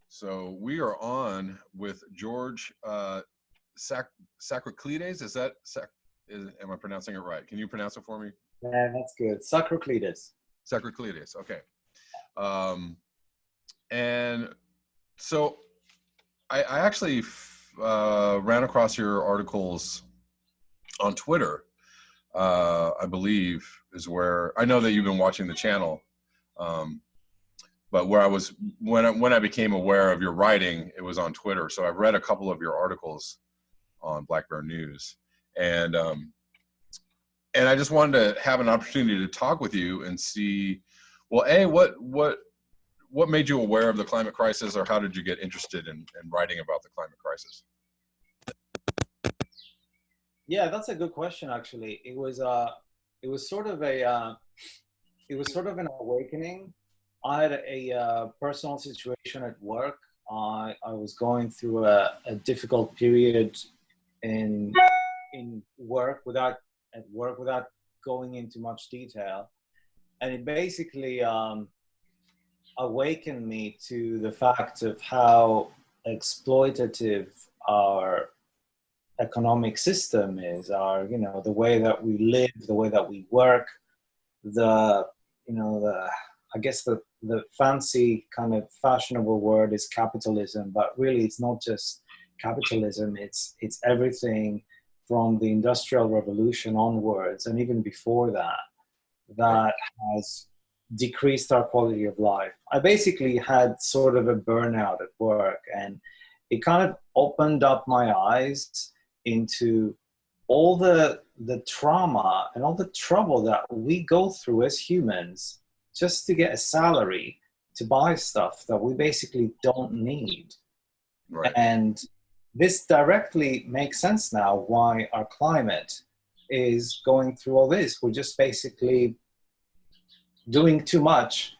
So we are on with George Tsakraklides. Am I pronouncing it right? Can you pronounce it for me? Yeah, that's good. Tsakraklides. Tsakraklides. Okay. And so I actually ran across your articles on Twitter. I believe is where I know that you've been watching the channel. But where I was when I became aware of your writing, it was on Twitter. So I've read a couple of your articles on Black Bear News, and I just wanted to have an opportunity to talk with you and see, well, what made you aware of the climate crisis, or how did you get interested in writing about the climate crisis? Yeah, that's a good question. Actually, it was sort of an awakening. I had a personal situation at work. I was going through a difficult period in work without going into much detail, and it basically awakened me to the fact of how exploitative our economic system is, the way that we live, the way that we work, I guess the fancy kind of fashionable word is capitalism, but really it's not just capitalism, it's everything from the Industrial Revolution onwards, and even before that has decreased our quality of life. I basically had sort of a burnout at work, and it kind of opened up my eyes into all the trauma and all the trouble that we go through as humans just to get a salary to buy stuff that we basically don't need. Right. And this directly makes sense now why our climate is going through all this. We're just basically doing too much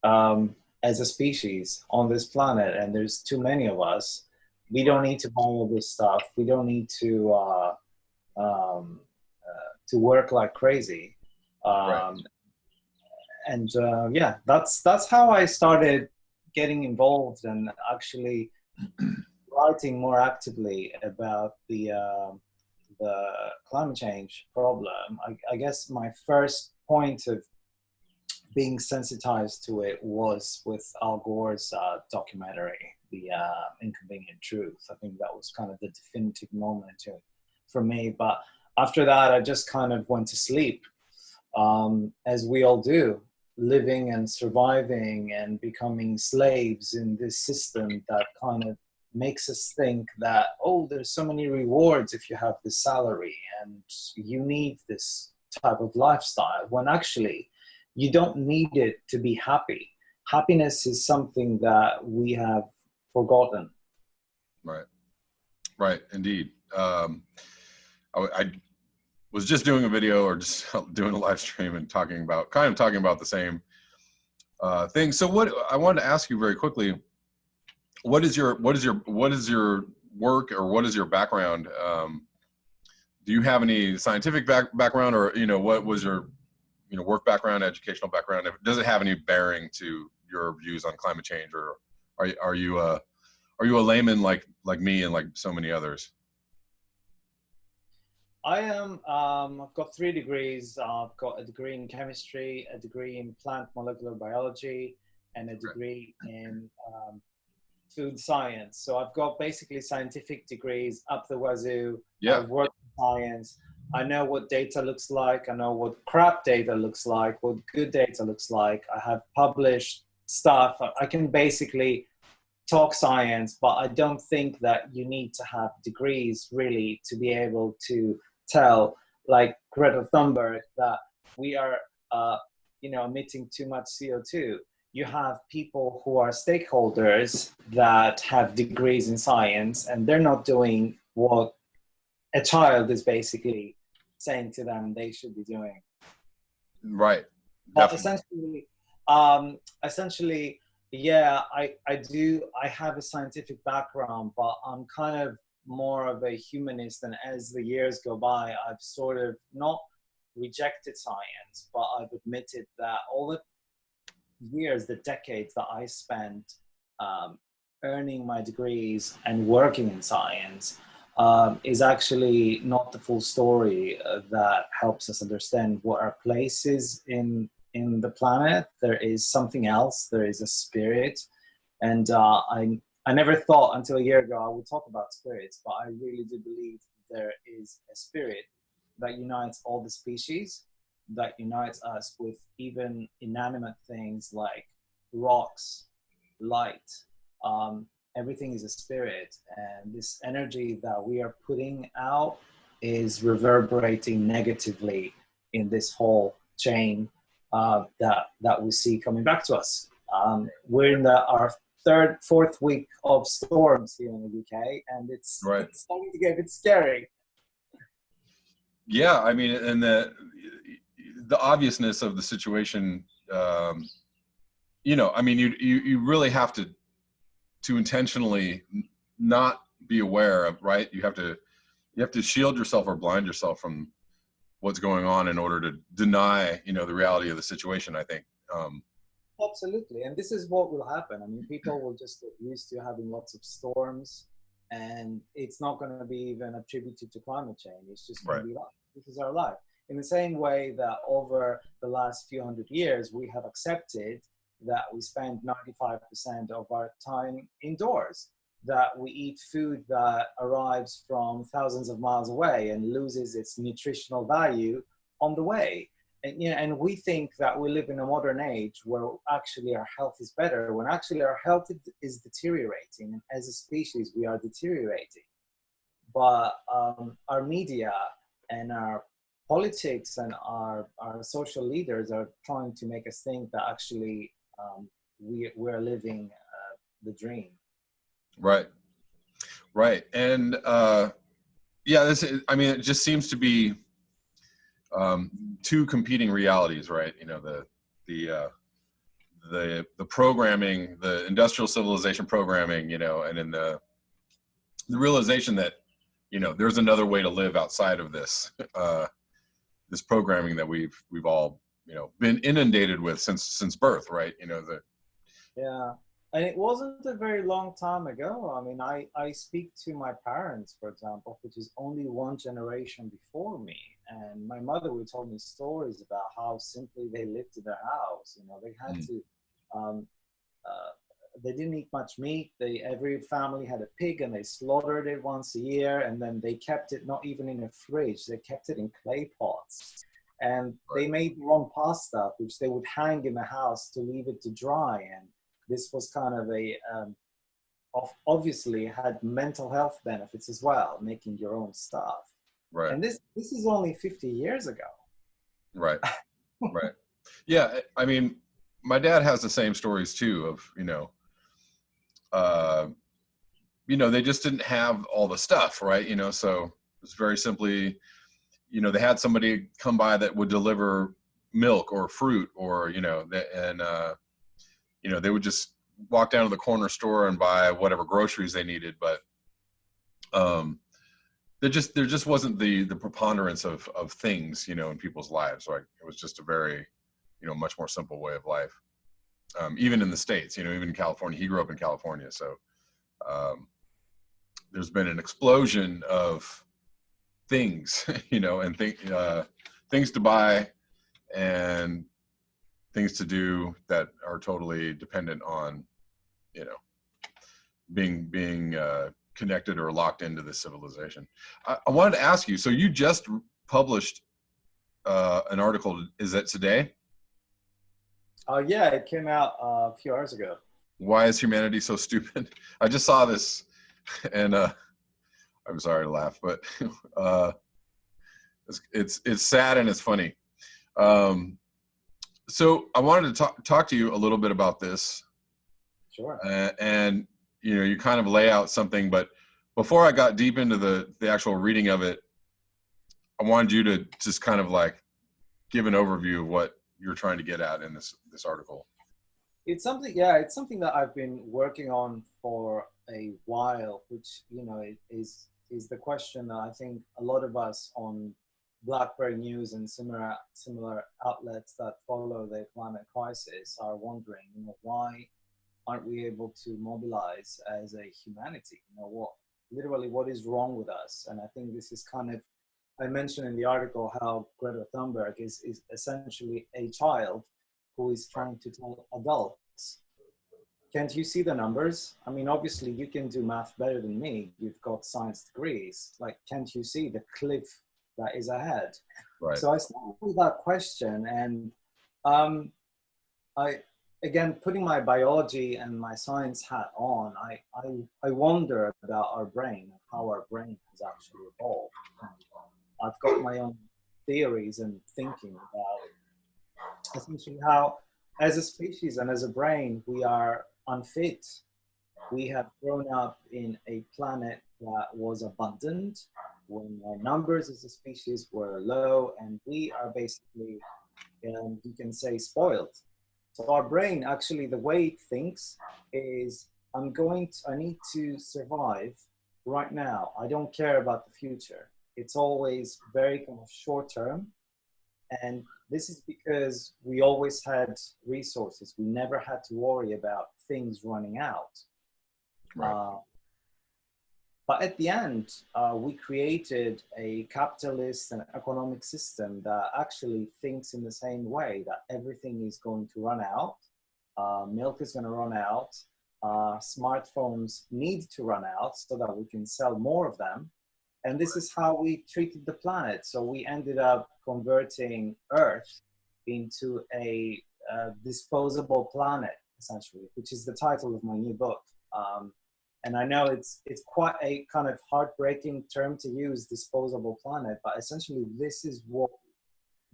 as a species on this planet, and there's too many of us. We don't need to buy all this stuff. We don't need to work like crazy. Right. And yeah, that's how I started getting involved and actually writing more actively about the climate change problem. I guess my first point of being sensitized to it was with Al Gore's documentary, The Inconvenient Truth. I think that was kind of the definitive moment for me. But after that, I just kind of went to sleep, as we all do, living and surviving and becoming slaves in this system that kind of makes us think that, oh, there's so many rewards if you have this salary and you need this type of lifestyle, when actually you don't need it to be happy. Happiness is something that we have forgotten. Right. Right. Indeed. I was just doing a video, or just doing a live stream and talking about the same thing. So what I wanted to ask you very quickly, what is your work, or what is your background? Do you have any scientific background, or what was your work background, educational background? Does it have any bearing to your views on climate change, or are you a layman like me and like so many others? I am. I've got 3 degrees. I've got a degree in chemistry, a degree in plant molecular biology, and a degree in food science. So I've got basically scientific degrees up the wazoo. Yeah. I've worked in science. I know what data looks like. I know what crap data looks like, what good data looks like. I have published stuff. I can basically talk science, but I don't think that you need to have degrees really to be able to tell, like Greta Thunberg, that we are emitting too much CO2. You have people who are stakeholders that have degrees in science, and they're not doing what a child is basically saying to them they should be doing. Right. But essentially, yeah, I have a scientific background, but I'm kind of more of a humanist, and as the years go by, I've sort of not rejected science, but I've admitted that all the years, the decades that I spent earning my degrees and working in science is actually not the full story that helps us understand what our place is in the planet. There is something else. There is a spirit, and I never thought until a year ago I would talk about spirits, but I really do believe there is a spirit that unites all the species, that unites us with even inanimate things like rocks, light. Everything is a spirit, and this energy that we are putting out is reverberating negatively in this whole chain that we see coming back to us. We're in our fourth week of storms here in the UK, and it's starting to get a bit scary. Yeah, I mean, and the obviousness of the situation, you know, I mean, you really have to intentionally not be aware of, right? You have to shield yourself or blind yourself from what's going on in order to deny, you know, the reality of the situation, I think. Absolutely, and this is what will happen. I mean, people will just get used to having lots of storms, and it's not going to be even attributed to climate change. It's just going to be life. This is our life. In the same way that over the last few hundred years, we have accepted that we spend 95% of our time indoors, that we eat food that arrives from thousands of miles away and loses its nutritional value on the way. And, you know, and we think that we live in a modern age where actually our health is better, when actually our health is deteriorating. And as a species, we are deteriorating. But our media and our politics and our social leaders are trying to make us think that actually we're living the dream. Right. And yeah, I mean, it just seems to be two competing realities, right? You know, the programming, the industrial civilization programming, you know, and in the realization that, you know, there's another way to live outside of this this programming that we've all, you know, been inundated with since birth, right? You know, yeah. And it wasn't a very long time ago. I mean, I speak to my parents, for example, which is only one generation before me. And my mother would tell me stories about how simply they lived in their house. You know, they had to, they didn't eat much meat. Every family had a pig and they slaughtered it once a year. And then they kept it not even in a fridge. They kept it in clay pots. And they made their own pasta, which they would hang in the house to leave it to dry. And this was kind of obviously had mental health benefits as well, making your own stuff. right. And this is only 50 years ago. Right. Yeah, I mean, my dad has the same stories too of, you know, they just didn't have all the stuff, right? You know, so it's very simply, you know, they had somebody come by that would deliver milk or fruit or, you know, you know, they would just walk down to the corner store and buy whatever groceries they needed. But there just wasn't the preponderance of things, you know, in people's lives. Right? It was just a very, you know, much more simple way of life. Even in the States, you know, even in California, he grew up in California. So there's been an explosion of things, you know, and things to buy and things to do that are totally dependent on, you know, being connected or locked into this civilization. I wanted to ask you, so you just published an article, is that today? Yeah, it came out a few hours ago. Why is humanity so stupid? I just saw this and I'm sorry to laugh, but it's sad and it's funny. So I wanted to talk to you a little bit about this. Sure. And you know, you kind of lay out something, but before I got deep into the actual reading of it, I wanted you to just kind of like give an overview of what you're trying to get at in this article. It's something that I've been working on for a while, which, you know, is the question that I think a lot of us on BlackBerry News and similar outlets that follow the climate crisis are wondering, you know, why aren't we able to mobilize as a humanity? You know, what is wrong with us? And I think this is kind of, I mentioned in the article how Greta Thunberg is essentially a child who is trying to tell adults, can't you see the numbers? I mean, obviously you can do math better than me. You've got science degrees. Like, can't you see the cliff that is ahead? Right. So I started with that question, and I, again, putting my biology and my science hat on, I wonder about our brain, how our brain has actually evolved. I've got my own theories and thinking about essentially how, as a species and as a brain, we are unfit. We have grown up in a planet that was abundant when our numbers as a species were low, and we are basically, you can say, spoiled. So our brain, actually, the way it thinks is, I need to survive right now. I don't care about the future. It's always very kind of short term. And this is because we always had resources. We never had to worry about things running out. Right. But at the end, we created a capitalist and economic system that actually thinks in the same way, that everything is going to run out. Milk is going to run out. Smartphones need to run out so that we can sell more of them. And this is how we treated the planet. So we ended up converting Earth into a disposable planet, essentially, which is the title of my new book. And I know it's quite a kind of heartbreaking term to use, disposable planet, but essentially this is what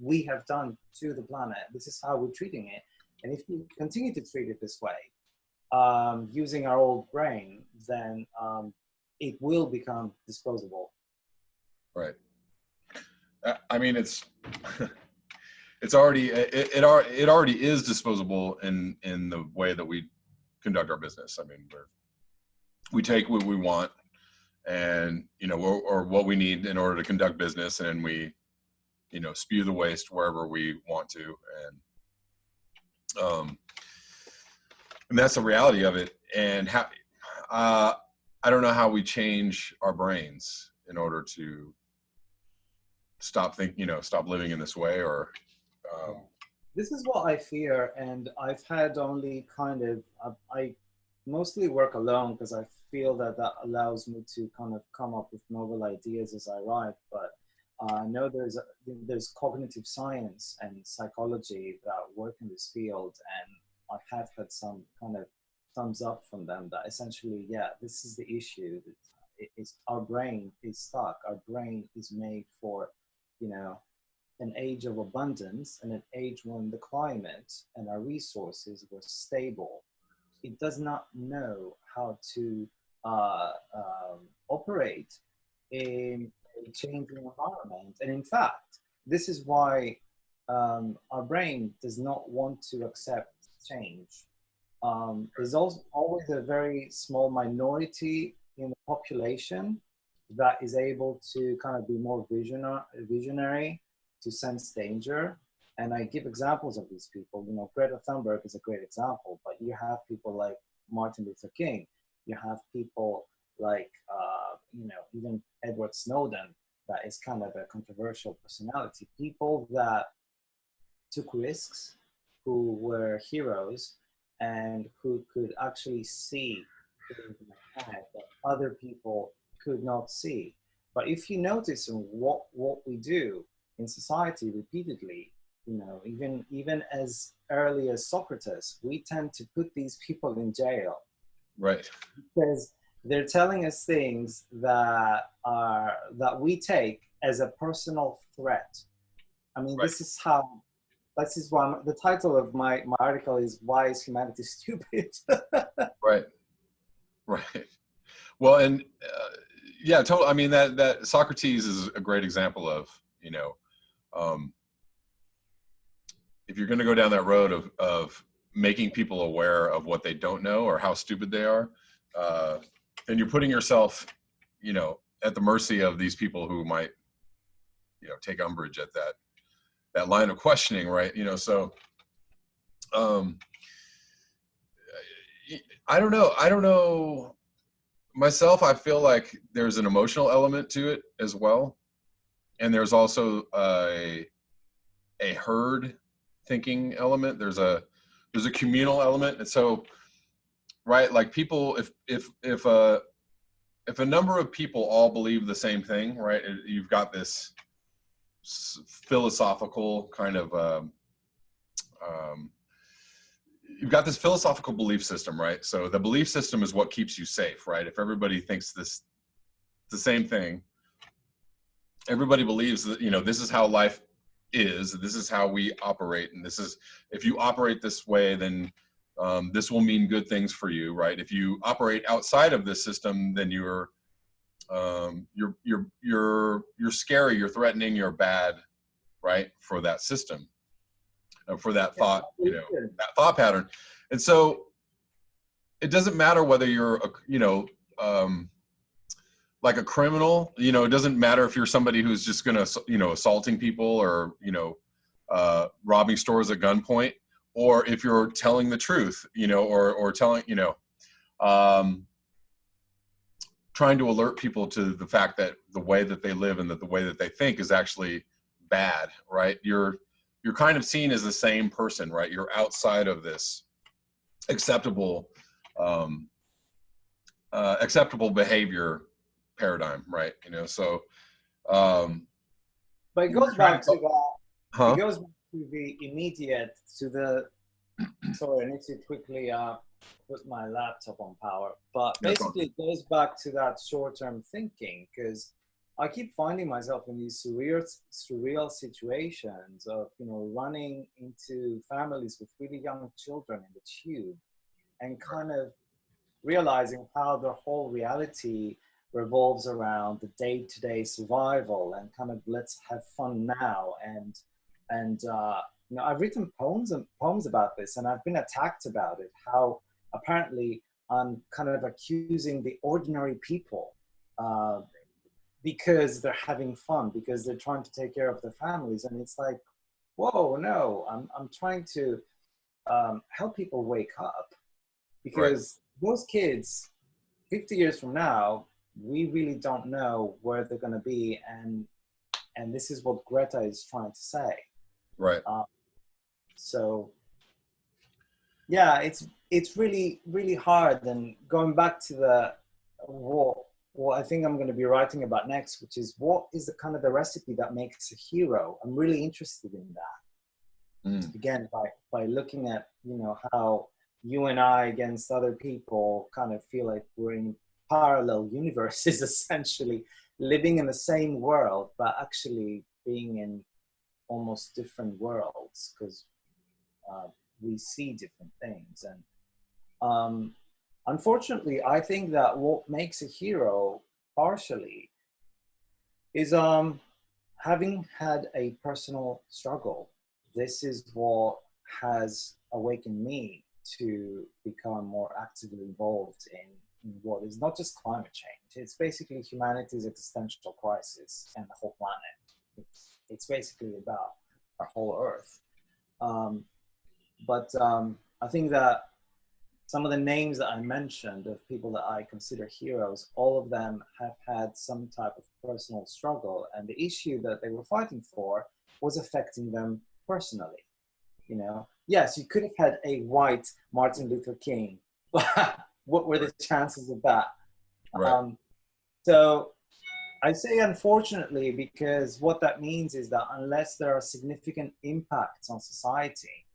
we have done to the planet. This is how we're treating it. And if we continue to treat it this way, using our old brain, then it will become disposable. Right. I mean, it's already it already is disposable in the way that we conduct our business. I mean, we take what we want, and or what we need in order to conduct business, and we spew the waste wherever we want to, and that's the reality of it. And how I don't know how we change our brains in order to stop living in this way, or this is what I fear. And I've had only kind of, I mostly work alone because I feel that allows me to kind of come up with novel ideas as I write. But I know there's cognitive science and psychology that work in this field, and I have had some kind of thumbs up from them that essentially, yeah, this is the issue. Our brain is stuck. Our brain is made for, an age of abundance, and an age when the climate and our resources were stable. It does not know how to operate in a changing environment. And in fact, this is why our brain does not want to accept change. There's also always a very small minority in the population that is able to kind of be more visionary, to sense danger. And I give examples of these people. Greta Thunberg is a great example, but you have people like Martin Luther King. You have people like, even Edward Snowden, that is kind of a controversial personality. People that took risks, who were heroes, and who could actually see things in the head that other people could not see. But if you notice in what we do in society repeatedly, even as early as Socrates, we tend to put these people in jail. Right. Because they're telling us things that we take as a personal threat. I mean, Right. this is why the title of my article is "Why is Humanity Stupid?" Right. Well, and yeah, totally. I mean, that Socrates is a great example of, if you're going to go down that road of making people aware of what they don't know or how stupid they are, then you're putting yourself, at the mercy of these people who might, take umbrage at that line of questioning, right? So, I don't know. I don't know myself. I feel like there's an emotional element to it as well. And there's also a herd thinking element. There's a communal element. And so, right, like people, if a number of people all believe the same thing, right, you've got this philosophical kind of you've got this philosophical belief system, right? So the belief system is what keeps you safe, right? If everybody thinks the same thing, everybody believes that, you know, this is how life is, this is how we operate, and this is, if you operate this way, then this will mean good things for you, right? If you operate outside of this system, then you're scary, you're threatening, you're bad, right, for that system, for that thought, you know, that thought pattern. And so it doesn't matter whether you're like a criminal, you know, it doesn't matter if you're somebody who's just gonna, you know, assaulting people, or, you know, robbing stores at gunpoint, or if you're telling the truth, you know, or telling, you know, trying to alert people to the fact that the way that they live and that the way that they think is actually bad, right? You're kind of seen as the same person, right? You're outside of this acceptable acceptable behavior paradigm, right? You know, so but it goes back to that. Huh? It goes back to the immediate, to the. Sorry, I need to quickly put my laptop on power. But basically, it goes back to that short-term thinking, because I keep finding myself in these surreal situations of, you know, running into families with really young children in the tube, and kind of realizing how the whole reality revolves around the day-to-day survival and kind of let's have fun now. And you know, I've written poems about this, and I've been attacked about it, how apparently I'm kind of accusing the ordinary people because they're having fun, because they're trying to take care of their families. And it's like, whoa, no, I'm trying to help people wake up, because those kids, 50 years from now, we really don't know where they're going to be. And this is what Greta is trying to say. Right. So yeah, it's really, really hard. And going back to what I think I'm going to be writing about next, which is what is the kind of the recipe that makes a hero. I'm really interested in that. Again, by looking at, you know, how you and I against other people kind of feel like we're in parallel universes, essentially living in the same world, but actually being in almost different worlds, because we see different things. And unfortunately, I think that what makes a hero partially is having had a personal struggle. This is what has awakened me to become more actively involved in what is not just climate change. It's basically humanity's existential crisis and the whole planet. It's basically about our whole Earth. But I think that some of the names that I mentioned of people that I consider heroes, all of them have had some type of personal struggle, and the issue that they were fighting for was affecting them personally. You know, yes, you could have had a white Martin Luther King. What were the chances of that? Right. So I say unfortunately, because what that means is that unless there are significant impacts on society,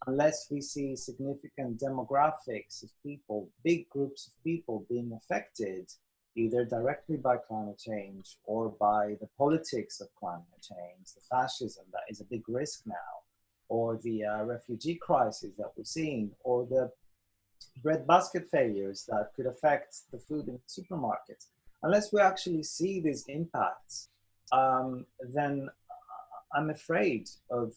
unless we see significant demographics of people, big groups of people being affected, either directly by climate change or by the politics of climate change, the fascism that is a big risk now, or the refugee crisis that we're seeing, or the breadbasket failures that could affect the food in supermarkets. Unless we actually see these impacts, then I'm afraid of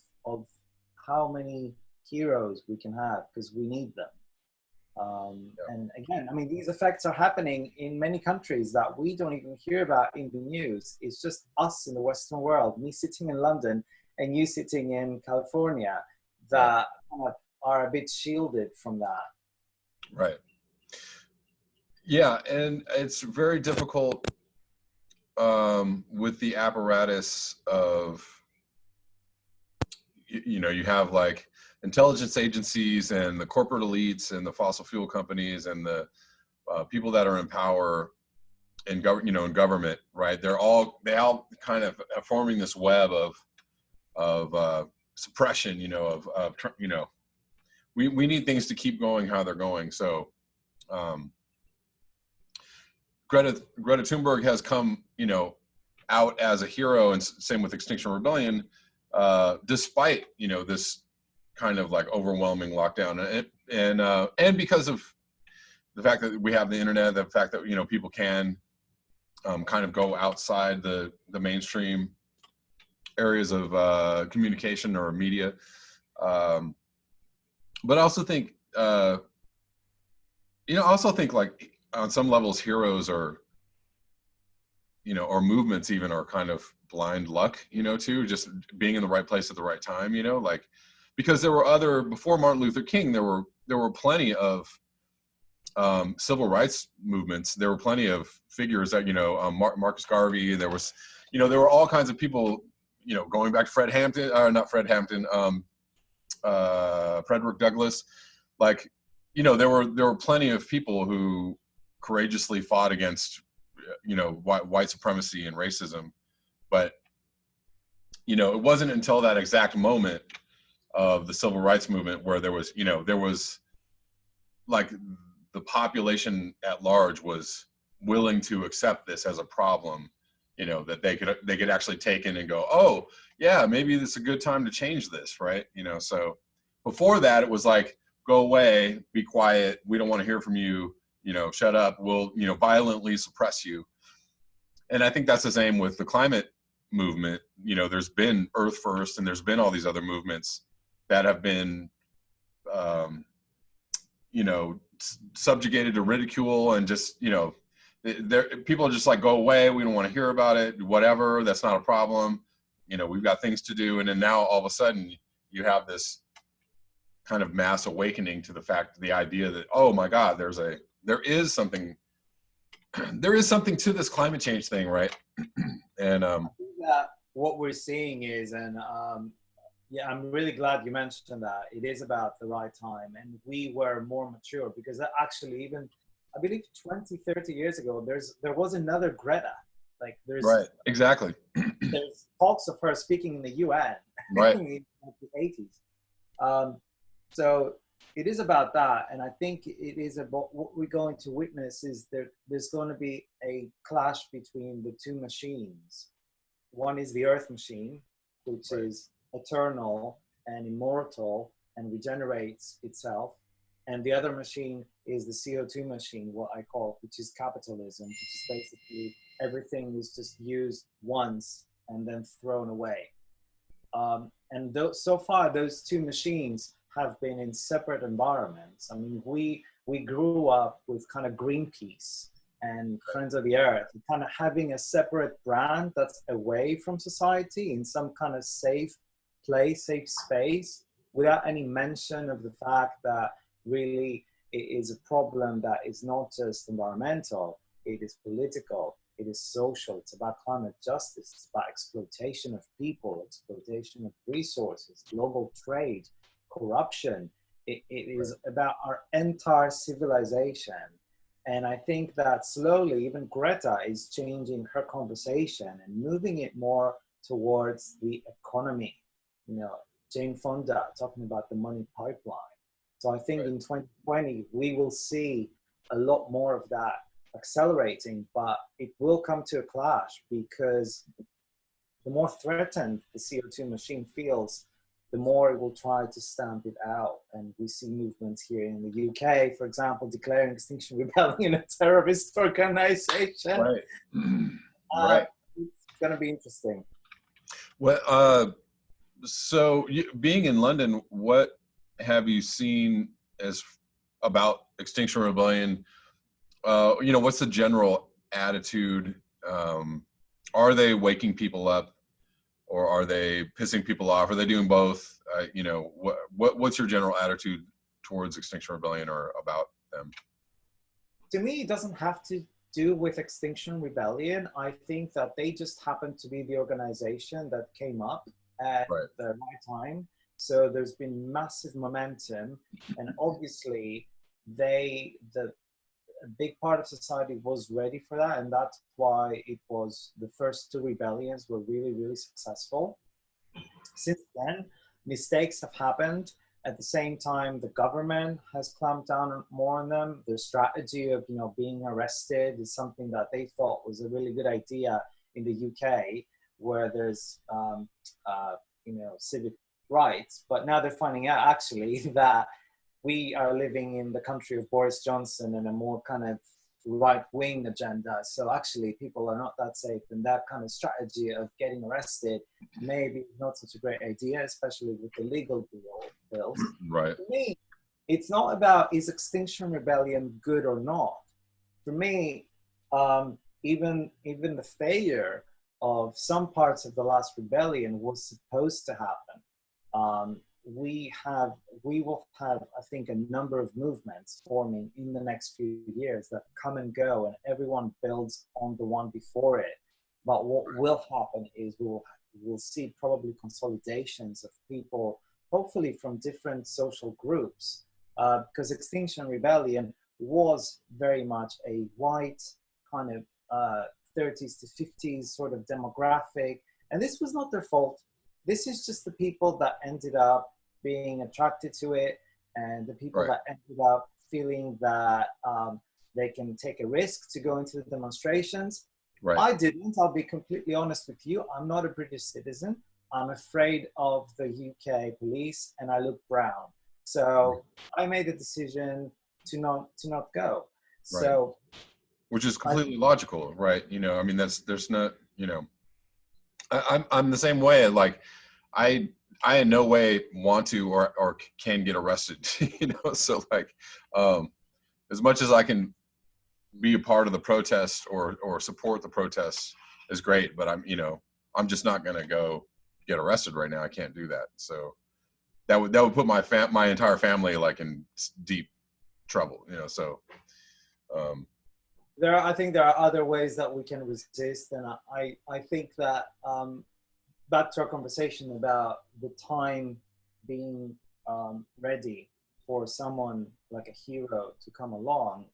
how many heroes we can have, because we need them. And again, I mean, these effects are happening in many countries that we don't even hear about in the news. It's just us in the Western world, me sitting in London and you sitting in California, that are a bit shielded from that. Right. Yeah, and it's very difficult with the apparatus of, you know, you have like intelligence agencies and the corporate elites and the fossil fuel companies and the people that are in power in in government, right? They all kind of are forming this web of suppression, we need things to keep going how they're going. So Greta Thunberg has come, out as a hero, and same with Extinction Rebellion, despite, this kind of like overwhelming lockdown, and because of the fact that we have the internet, the fact that, people can kind of go outside the mainstream areas of communication or media. But I also think, like on some levels, heroes are, or movements even, are kind of blind luck, too, just being in the right place at the right time, like, because there were before Martin Luther King, there were plenty of civil rights movements. There were plenty of figures that, Marcus Garvey, there was, there were all kinds of people, going back to Frederick Douglass, like, there were plenty of people who courageously fought against, white supremacy and racism. But, it wasn't until that exact moment of the civil rights movement where there was like the population at large was willing to accept this as a problem, that they could actually take in and go, oh yeah, maybe this is a good time to change this, right? So before that, it was like, go away, be quiet, we don't want to hear from you, shut up, we'll, violently suppress you. And I think that's the same with the climate movement. There's been Earth First, and there's been all these other movements that have been, subjugated to ridicule, and just, people are just like, go away, we don't want to hear about it, whatever, that's not a problem, we've got things to do. And then now all of a sudden you have this kind of mass awakening to the idea that, oh my God, there is something to this climate change thing, right? And I think that what we're seeing is, and yeah, I'm really glad you mentioned that. It is about the right time, and we were more mature, because actually, even I believe 20, 30 years ago, there was another Greta. Like right, exactly. There's talks of her speaking in the UN, right, in the 80s. So it is about that, and I think it is about what we're going to witness is there's going to be a clash between the two machines. One is the Earth machine, which right. is eternal and immortal and regenerates itself. And the other machine is the CO2 machine, what I call, which is capitalism, which is basically everything is just used once and then thrown away. And so far, those two machines have been in separate environments. I mean, we grew up with kind of Greenpeace and Friends of the Earth, kind of having a separate brand that's away from society in some kind of safe place, safe space, without any mention of the fact that really it is a problem that is not just environmental, it is political, it is social, it's about climate justice, it's about exploitation of people, exploitation of resources, global trade, corruption. It is about our entire civilization. And I think that slowly, even Greta is changing her conversation and moving it more towards the economy. Jane Fonda talking about the money pipeline. So I think in 2020, we will see a lot more of that accelerating, but it will come to a clash, because the more threatened the CO2 machine feels, the more it will try to stamp it out. And we see movements here in the UK, for example, declaring Extinction Rebellion a terrorist organization. Right. Right. It's going to be interesting. Well, so being in London, what have you seen about Extinction Rebellion? What's the general attitude? Are they waking people up, or are they pissing people off? Are they doing both? What's your general attitude towards Extinction Rebellion or about them? to me, it doesn't have to do with Extinction Rebellion. I think that they just happened to be the organization that came up at Right. the right time. So there's been massive momentum, and obviously the a big part of society was ready for that, and that's why it was the first two rebellions were really, really successful. Since then, mistakes have happened. At the same time, the government has clamped down more on them. The strategy of, you know, being arrested is something that they thought was a really good idea in the UK, where there's you know, civic rights. But now they're finding out actually that we are living in the country of Boris Johnson and a more kind of right-wing agenda. So actually people are not that safe, and that kind of strategy of getting arrested maybe not such a great idea, especially with the legal bills. Right. For me, it's not about is Extinction Rebellion good or not. For me, even the failure of some parts of the last rebellion was supposed to happen. We will have, I think, a number of movements forming in the next few years that come and go, and everyone builds on the one before it. But what will happen is we'll see probably consolidations of people, hopefully from different social groups, because Extinction Rebellion was very much a white kind of 30s to 50s sort of demographic, and this was not their fault. This is just the people that ended up being attracted to it, and the people that ended up feeling that they can take a risk to go into the demonstrations. Right. I didn't. I'll be completely honest with you. I'm not a British citizen. I'm afraid of the UK police, and I look brown. So I made a decision to not go. Right. So, which is completely logical, right? You know, I mean, there's not, you know, I'm the same way. Like, I in no way want to or can get arrested, you know. So like, as much as I can be a part of the protest or support the protests is great, but I'm just not gonna go get arrested right now. I can't do that. So that would put my entire family like in deep trouble, you know. So I think there are other ways that we can resist, and I think that back to our conversation about the time being ready for someone like a hero to come along.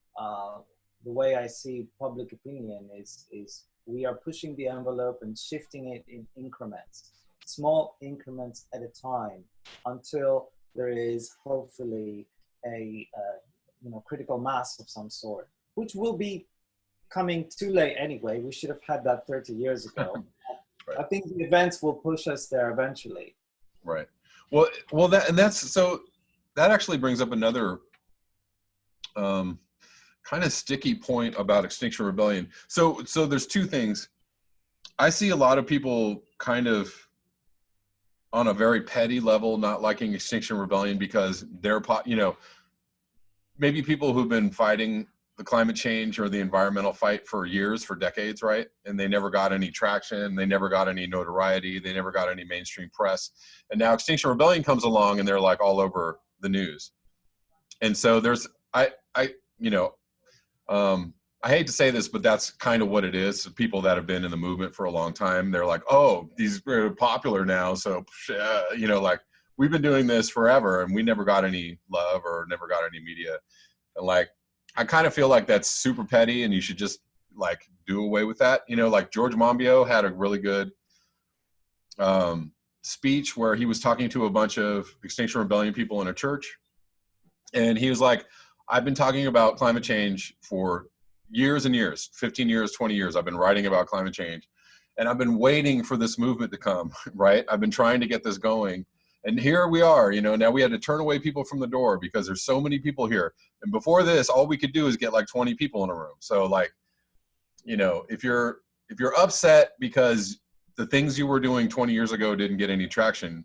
The way I see public opinion is we are pushing the envelope and shifting it in increments, small increments at a time, until there is hopefully a critical mass of some sort, which will be coming too late anyway. We should have had that 30 years ago. Right. I think the events will push us there eventually. Right. Well, that actually brings up another kind of sticky point about Extinction Rebellion. So there's two things. I see a lot of people kind of on a very petty level not liking Extinction Rebellion because they're, you know, maybe people who've been fighting the climate change or the environmental fight for years, for decades, right? And they never got any traction, they never got any notoriety, they never got any mainstream press. And now Extinction Rebellion comes along and they're like all over the news. And so there's, I hate to say this, but that's kind of what it is. People that have been in the movement for a long time, they're like, oh, these are popular now. So, like, we've been doing this forever and we never got any love or never got any media. And like, I kind of feel like that's super petty and you should just like do away with that. You know, like George Monbiot had a really good speech where he was talking to a bunch of Extinction Rebellion people in a church. And he was like, I've been talking about climate change for years and years, 15 years, 20 years. I've been writing about climate change and I've been waiting for this movement to come, right? I've been trying to get this going. And here we are, you know, now we had to turn away people from the door because there's so many people here. And before this, all we could do is get like 20 people in a room. So like, you know, if you're upset because the things you were doing 20 years ago didn't get any traction,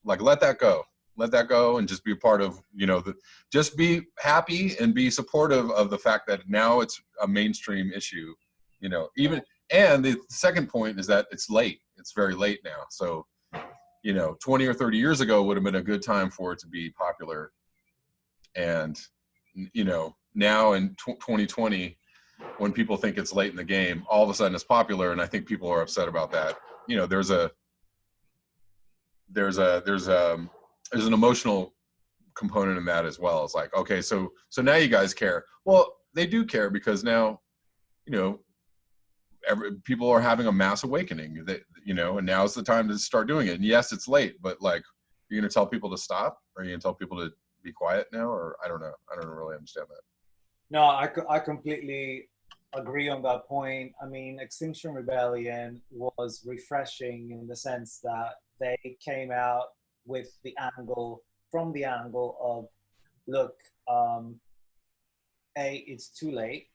like let that go. Let that go and just be a part of, you know, just be happy and be supportive of the fact that now it's a mainstream issue, you know, and the second point is that it's late. It's very late now. So, you know, 20 or 30 years ago would have been a good time for it to be popular. And, you know, now in 2020, when people think it's late in the game, all of a sudden it's popular, and I think people are upset about that. You know, there's an emotional component in that as well. It's like, okay, so now you guys care. Well, they do care because now, you know, people are having a mass awakening. That, you know, and now's the time to start doing it. And yes, it's late, but like, you're gonna tell people to stop, or are you gonna tell people to be quiet now, or I don't know. I don't really understand that. No, I completely agree on that point. I mean, Extinction Rebellion was refreshing in the sense that they came out with the angle, from the angle of, look, it's too late,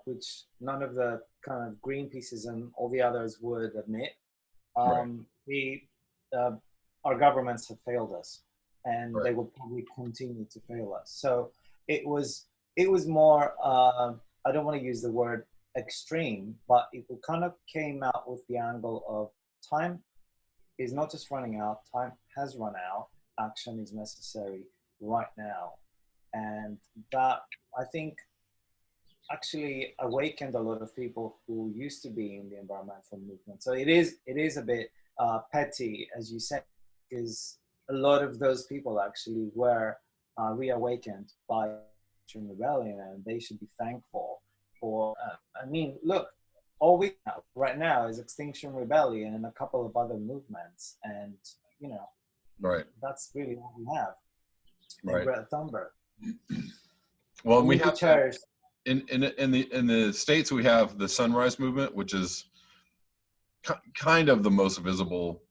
which none of the kind of Greenpeaces and all the others would admit. Right. Uh, our governments have failed us, and Right. they will probably continue to fail us. So it was more. I don't want to use the word extreme, but it kind of came out with the angle of time is not just running out. Time has run out. Action is necessary right now, and that, I think, actually awakened a lot of people who used to be in the environmental movement. So it is a bit petty, as you said, because a lot of those people actually were reawakened by Extinction Rebellion, and they should be thankful for. I mean, look, all we have right now is Extinction Rebellion and a couple of other movements, and you know, Right. that's really all we have. And Right. Greta Thunberg. Well, and we We have cherish. in the States, we have the Sunrise Movement, which is kind of the most visible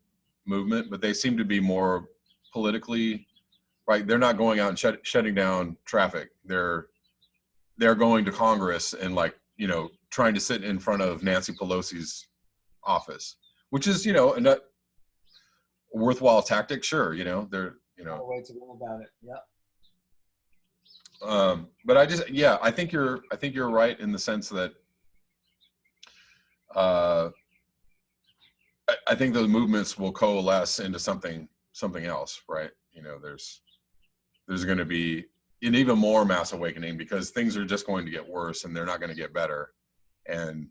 movement, but they seem to be more politically right. They're not going out and shutting down traffic. They're going to Congress and, like, you know, trying to sit in front of Nancy Pelosi's office, which is, you know, a worthwhile tactic. Sure, you know, they're, you know, No way to go about it. Yeah. but I think you're right in the sense that uh, I think those movements will coalesce into something else, right? You know, there's going to be an even more mass awakening because things are just going to get worse and they're not going to get better. And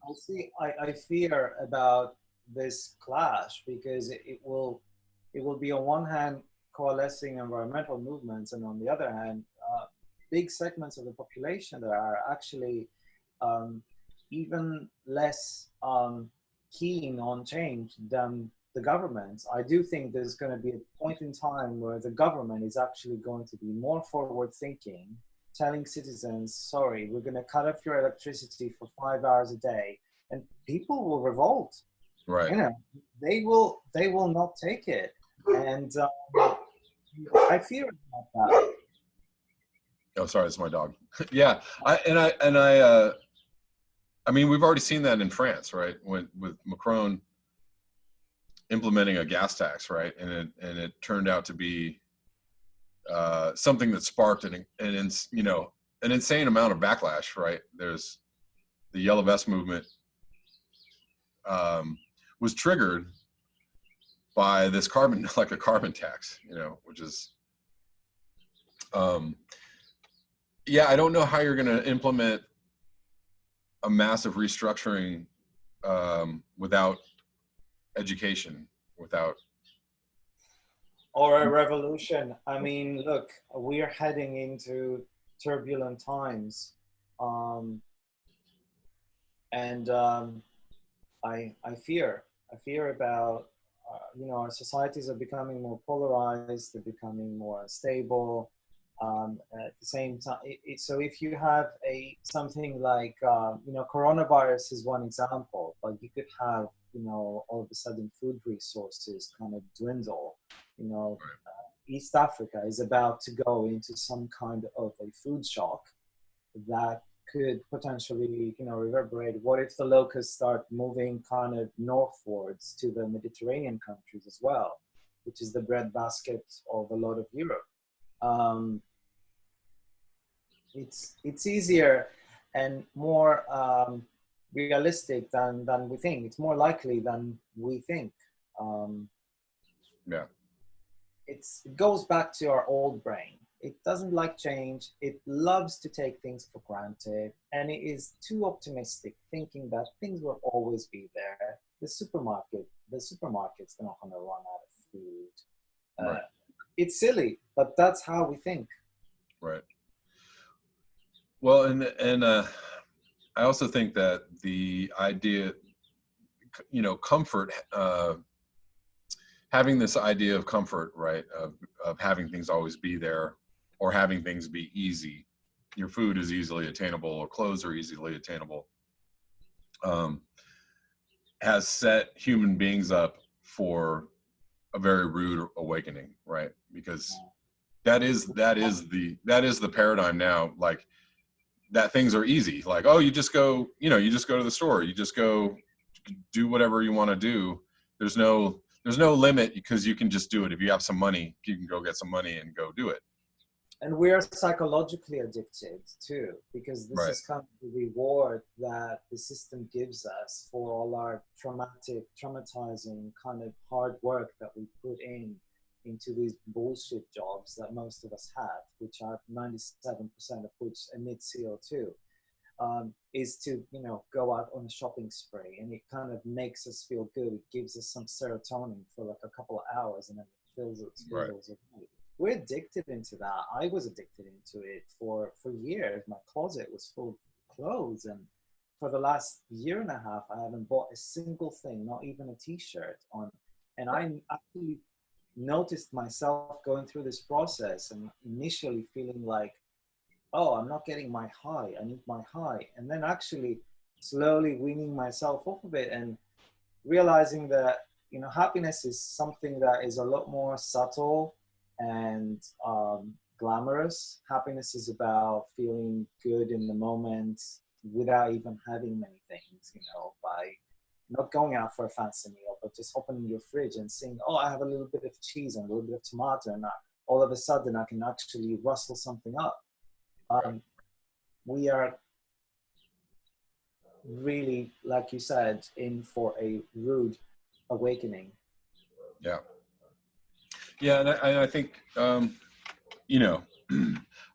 I fear about this clash because it will be on one hand coalescing environmental movements, and on the other hand, big segments of the population that are actually um, even less keen on change than the governments. I do think there's going to be a point in time where the government is actually going to be more forward thinking, telling citizens, sorry, we're going to cut off your electricity for 5 hours a day, and people will revolt. right. You know, they will not take it, and I fear about that. Oh, sorry, it's my dog. Yeah, I mean, we've already seen that in France, right? With Macron implementing a gas tax, right? And it turned out to be something that sparked an insane amount of backlash, right? There's the Yellow Vest movement was triggered by this carbon tax, you know, which is yeah, I don't know how you're going to implement a massive restructuring without education, without Or a revolution. I mean, look, we are heading into turbulent times, and I fear about our societies are becoming more polarized. They're becoming more unstable. At the same time, so if you have something like coronavirus is one example, but you could have all of a sudden food resources kind of dwindle. East Africa is about to go into some kind of a food shock that could potentially reverberate. What if the locusts start moving kind of northwards to the Mediterranean countries as well, which is the breadbasket of a lot of Europe? It's easier and more realistic than we think. It's more likely than we think. Yeah. It goes back to our old brain. It doesn't like change. It loves to take things for granted. And it is too optimistic, thinking that things will always be there. The supermarket's not going to run out of food. Right. It's silly, but that's how we think. Right. Well, and I also think that the idea, comfort, having this idea of comfort, right, of having things always be there, or having things be easy. Your food is easily attainable, or clothes are easily attainable. Has set human beings up for a very rude awakening, right? Because that is the paradigm now. Like, that things are easy. Like, oh, you just go to the store, you just go do whatever you want to do. There's no limit, because you can just do it. If you have some money, you can go get some money and go do it. And we are psychologically addicted too, because this Right. is kind of the reward that the system gives us for all our traumatizing kind of hard work that we put into these bullshit jobs that most of us have, which are 97% of which emit CO2, is to, go out on a shopping spree, and it kind of makes us feel good. It gives us some serotonin for like a couple of hours, and then it fills us. Right. We're addicted into that. I was addicted into it for years. My closet was full of clothes, and for the last year and a half, I haven't bought a single thing, not even a t-shirt on. And I actually noticed myself going through this process, and initially feeling like, oh, I'm not getting my high, I need my high. And then actually slowly weaning myself off of it, and realizing that, happiness is something that is a lot more subtle and glamorous. Happiness is about feeling good in the moment without even having many things, by not going out for a fancy meal, but just opening your fridge and seeing, oh, I have a little bit of cheese and a little bit of tomato, and all of a sudden I can actually rustle something up. We are really, like you said, in for a rude awakening. Yeah. Yeah, and I think, I'm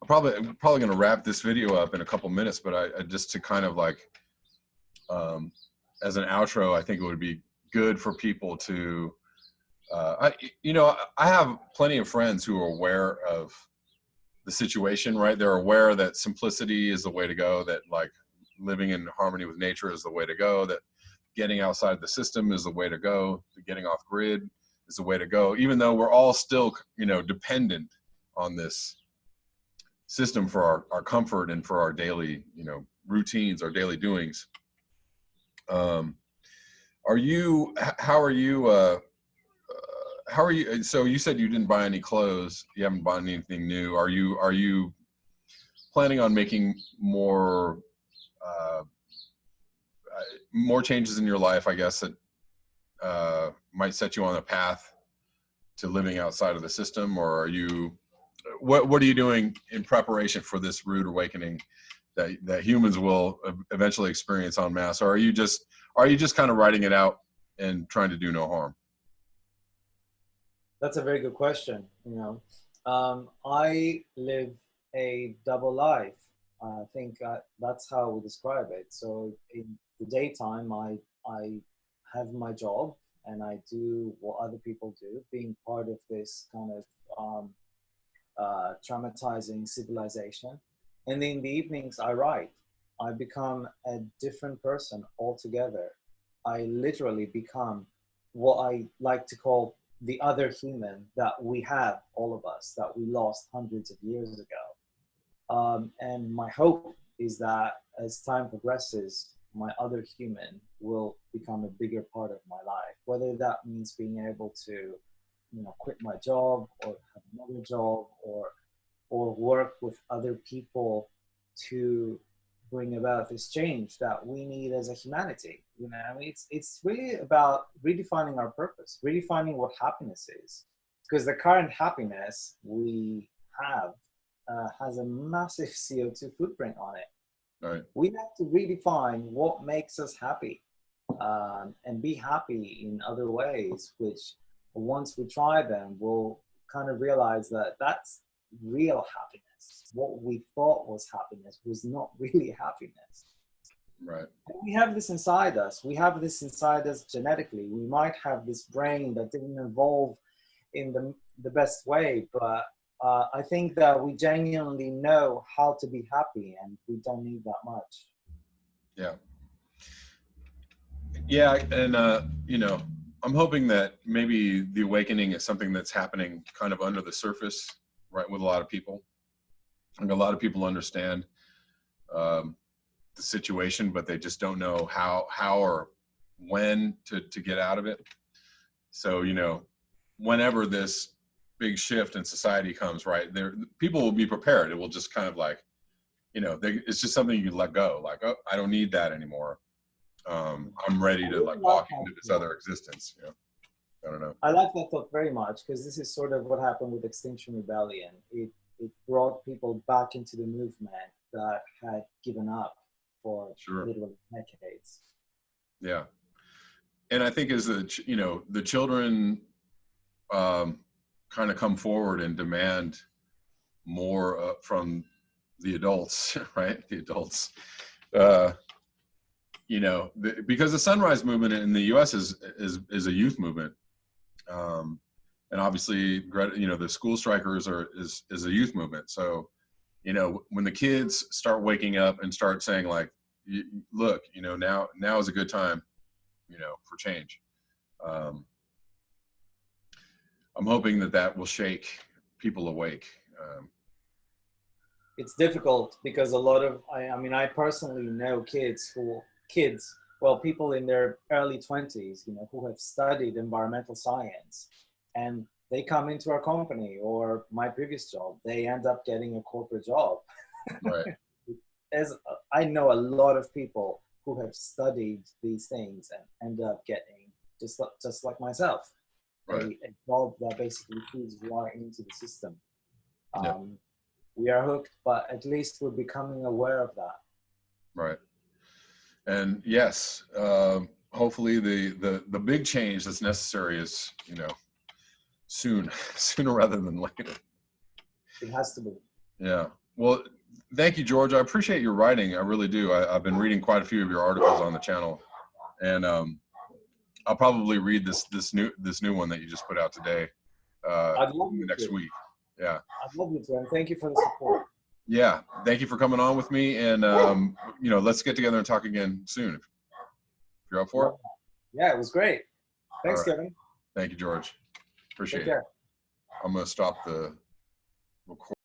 probably going to wrap this video up in a couple minutes, but I just to kind of like, as an outro, I think it would be good for people to, I have plenty of friends who are aware of the situation, right? They're aware that simplicity is the way to go, that like living in harmony with nature is the way to go, that getting outside the system is the way to go, that getting off grid is the way to go, even though we're all still, dependent on this system for our comfort and for our daily, routines, our daily doings. How are you, so you said you didn't buy any clothes, you haven't bought anything new. Are you planning on making more changes in your life, I guess, that might set you on a path to living outside of the system? Or are you, what are you doing in preparation for this rude awakening that humans will eventually experience en masse? Or are you just kind of writing it out and trying to do no harm? That's a very good question. I live a double life. I think that's how we describe it. So in the daytime, I have my job and I do what other people do, being part of this kind of traumatizing civilization. And in the evenings, I write. I become a different person altogether. I literally become what I like to call the other human that we have, all of us, that we lost hundreds of years ago. And my hope is that as time progresses, my other human will become a bigger part of my life, whether that means being able to, quit my job or have another job, or work with other people to bring about this change that we need as a humanity. It's really about redefining our purpose, redefining what happiness is, because the current happiness we have has a massive CO2 footprint on it. Right. We have to redefine what makes us happy, and be happy in other ways, which once we try them, we'll kind of realize that real happiness. What we thought was happiness was not really happiness. Right. We have this inside us. We have this inside us genetically. We might have this brain that didn't evolve in the best way, but I think that we genuinely know how to be happy, and we don't need that much. Yeah. Yeah. And, you know, I'm hoping that maybe the awakening is something that's happening kind of under the surface, right, with a lot of people. And a lot of people understand the situation, but they just don't know how or when to get out of it. So, you know, whenever this big shift in society comes, right, there, people will be prepared. It will just kind of like, you know, it's just something you can let go. Like, oh, I don't need that anymore. I'm ready to like walk into this other existence. You know, I don't know. I like that thought very much, because this is sort of what happened with Extinction Rebellion. It brought people back into the movement that had given up for literally decades. Yeah. And I think as the, you know, the children kind of come forward and demand more from the adults, right? The adults, you know, because the Sunrise Movement in the U.S. is a youth movement. And obviously, you know, the school strikers is a youth movement. So, you know, when the kids start waking up and start saying like, look, you know, now is a good time, you know, for change. I'm hoping that will shake people awake. It's difficult because a lot of, I mean, I personally know people in their early 20s, you know, who have studied environmental science, and they come into our company or my previous job, they end up getting a corporate job. Right. As I know a lot of people who have studied these things and end up getting just like myself, right. a job that basically feeds right into the system. Yep. We are hooked, but at least we're becoming aware of that. Right. And yes, hopefully the big change that's necessary is, you know, sooner rather than later. It has to be. Yeah. Well, thank you, George. I appreciate your writing. I really do. I've been reading quite a few of your articles on the channel, and I'll probably read this new one that you just put out today. I'd love you next week. Yeah. I'd love you to, and thank you for the support. Yeah. Thank you for coming on with me, and you know, let's get together and talk again soon. If you're up for it. Yeah, it was great. Thanks, Kevin. Thank you, George. Appreciate Take care. it. I'm gonna stop the recording.